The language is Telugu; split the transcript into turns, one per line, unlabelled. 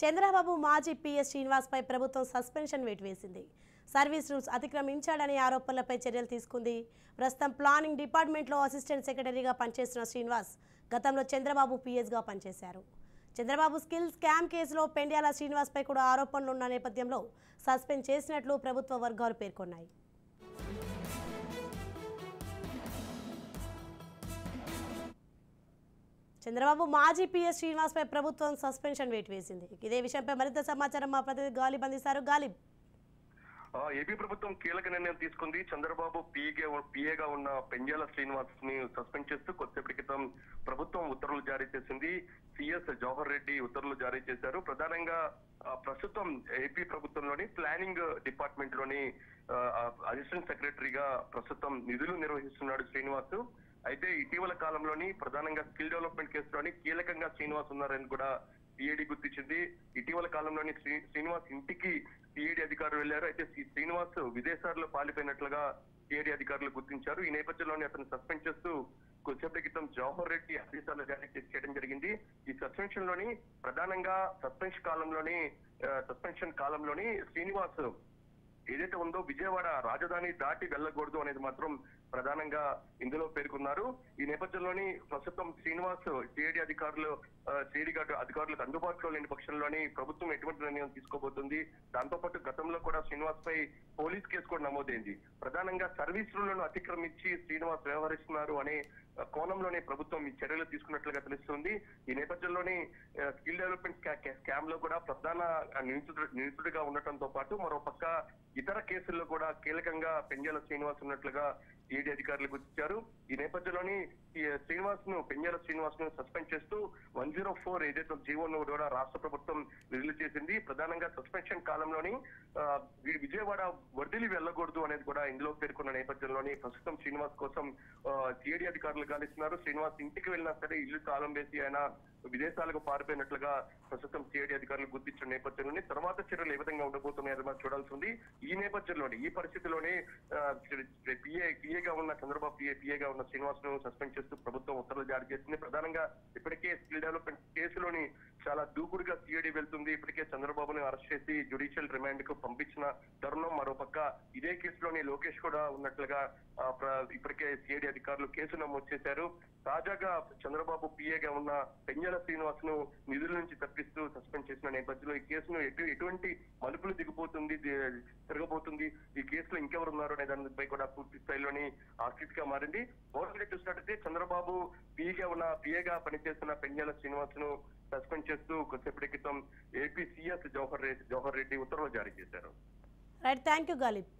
చంద్రబాబు మాజీ పీఎస్ శ్రీనివాస్ పై ప్రభుత్వం సస్పెన్షన్ వేటు వేసింది. సర్వీస్ రూల్స్ అతిక్రమించాడనే ఆరోపణలపై చర్యలు తీసుకుంది. ప్రస్తుతం ప్లానింగ్ డిపార్ట్మెంట్లో అసిస్టెంట్ సెక్రటరీగా పనిచేస్తున్న శ్రీనివాస్ గతంలో చంద్రబాబు పీఎస్గా పనిచేశారు. చంద్రబాబు స్కిల్ స్కామ్ కేసులో పెండ్యాల శ్రీనివాస్ పై కూడా ఆరోపణలు ఉన్న నేపథ్యంలో సస్పెండ్ చేసినట్లు ప్రభుత్వ వర్గాలు పేర్కొన్నాయి. చంద్రబాబు మాజీ పీఎస్ శ్రీనివాస్ పై ప్రభుత్వం సస్పెన్షన్ వేటు వేసింది. ఇదే విషయంపై మరింత సమాచారం మా ప్రతినిధి గాలిబ్ అందిస్తారు. గాలిబ్,
ఏపీ ప్రభుత్వం కీలక నిర్ణయం తీసుకుంది. చంద్రబాబు పీఏగా ఉన్న పెండ్యాల శ్రీనివాస్ ని సస్పెండ్ చేస్తూ కొద్దిసేపటి క్రితం ప్రభుత్వం ఉత్తర్వులు జారీ చేసింది. సిఎస్ జవహర్ రెడ్డి ఉత్తర్వులు జారీ చేశారు. ప్రధానంగా ప్రస్తుతం ఏపీ ప్రభుత్వంలోని ప్లానింగ్ డిపార్ట్మెంట్ లోని అసిస్టెంట్ సెక్రటరీగా ప్రస్తుతం నిధులు నిర్వహిస్తున్నాడు శ్రీనివాస్. అయితే ఇటీవల కాలంలోని ప్రధానంగా స్కిల్ డెవలప్మెంట్ కేసులోని కీలకంగా శ్రీనివాస్ ఉన్నారని కూడా సిఐడి గుర్తించింది. ఇటీవల కాలంలోని శ్రీనివాస్ ఇంటికి సిఐడి అధికారులు వెళ్లారు. అయితే శ్రీనివాస్ విదేశాల్లో పాలిపోయినట్లుగా సిఐడి అధికారులు గుర్తించారు. ఈ నేపథ్యంలోనే అతను సస్పెండ్ చేస్తూ కొద్దిసేపటి క్రితం జవహర్ రెడ్డి ఆదేశాలు జారీ చేయడం జరిగింది. ఈ సస్పెన్షన్ లోని ప్రధానంగా సస్పెన్షన్ కాలంలోని శ్రీనివాస్ ఏదైతే ఉందో విజయవాడ రాజధాని దాటి వెళ్ళకూడదు అనేది మాత్రం ప్రధానంగా ఇందులో పేర్కొన్నారు. ఈ నేపథ్యంలోని ప్రస్తుతం శ్రీనివాస్ సిఐడి అధికారులకు అందుబాటులో లేని పక్షంలోని ప్రభుత్వం ఎటువంటి నిర్ణయం తీసుకోబోతుంది. దాంతోపాటు గతంలో కూడా శ్రీనివాస్ పై పోలీస్ కేసు కూడా నమోదైంది. ప్రధానంగా సర్వీస్ రూళ్లను అతిక్రమించి శ్రీనివాస్ వ్యవహరిస్తున్నారు అనే కోణంలోనే ప్రభుత్వం ఈ చర్యలు తీసుకున్నట్లుగా తెలుస్తుంది. ఈ నేపథ్యంలోని స్కిల్ డెవలప్మెంట్ స్కామ్ లో కూడా ప్రధాన నిందితుడిగా ఉండటంతో పాటు మరోపక్క ఇతర కేసుల్లో కూడా కీలకంగా పెండ్యాల శ్రీనివాస్ ఉన్నట్లుగా ఈడీ అధికారులు గుర్తించారు. ఈ నేపథ్యంలోని పెండ్యాల శ్రీనివాస్ ను సస్పెండ్ చేస్తూ 104 ఏదైతే జీవోను కూడా రాష్ట్ర ప్రభుత్వం రిలీజ్ చేసింది. ప్రధానంగా సస్పెన్షన్ కాలంలోని విజయవాడ వదిలి వెళ్ళకూడదు అనేది కూడా ఇందులో పేర్కొన్న నేపథ్యంలోని ప్రస్తుతం శ్రీనివాస్ కోసం సిఐడి అధికారులు గాలిస్తున్నారు. శ్రీనివాస్ ఇంటికి వెళ్ళినా సరే ఇల్లు తాళం వేసి ఆయన విదేశాలకు పారిపోయినట్లుగా ప్రస్తుతం సిఐడి అధికారులు గుర్తించిన నేపథ్యంలోనే తర్వాత చర్యలు ఏ విధంగా ఉండబోతున్నాయని మనం చూడాల్సి ఉంది. ఈ పరిస్థితిలోనే పిఏగా ఉన్న చంద్రబాబు పిఏగా ఉన్న శ్రీనివాస్ ను సస్పెండ్ చేస్తూ ప్రభుత్వం ఉత్తర్వులు జారీ చేసింది. ప్రధానంగా ఇప్పటికే స్కిల్ డెవలప్మెంట్ కేసులోని చాలా దూకుడుగా సిఐడి వెళ్తుంది. ఇప్పటికే చంద్రబాబుని అరెస్ట్ చేసి జ్యుడిషియల్ రిమాండ్ కు పంపించిన తరుణం. మరోపక్క ఇదే కేసులోని లోకేష్ కూడా ఉన్నట్లుగా ఇప్పటికే సిఐడి అధికారులు కేసు నమోదు చేశారు. తాజాగా చంద్రబాబు పిఏగా ఉన్న పెండ్యాల శ్రీనివాస్ ను నిధుల నుంచి తప్పిస్తూ సస్పెండ్ చేసిన నేపథ్యంలో ఈ కేసును ఎటువంటి మలుపులు తిరగబోతుంది, ఈ కేసులో ఇంకెవరున్నారు అనే దానిపై కూడా పూర్తి స్థాయిలోని ఆసక్తిగా మారింది. ఓవరాల్ చూసినట్టయితే చంద్రబాబు పిఏగా పనిచేస్తున్న పెండ్యాల శ్రీనివాస్ ను సస్పెండ్ చేస్తూ కొద్దిసేపటి క్రితం ఏపీ సిఎస్ జవహర్ రెడ్డి ఉత్తర్వులు జారీ చేశారు.
Right, thank you Ghalib.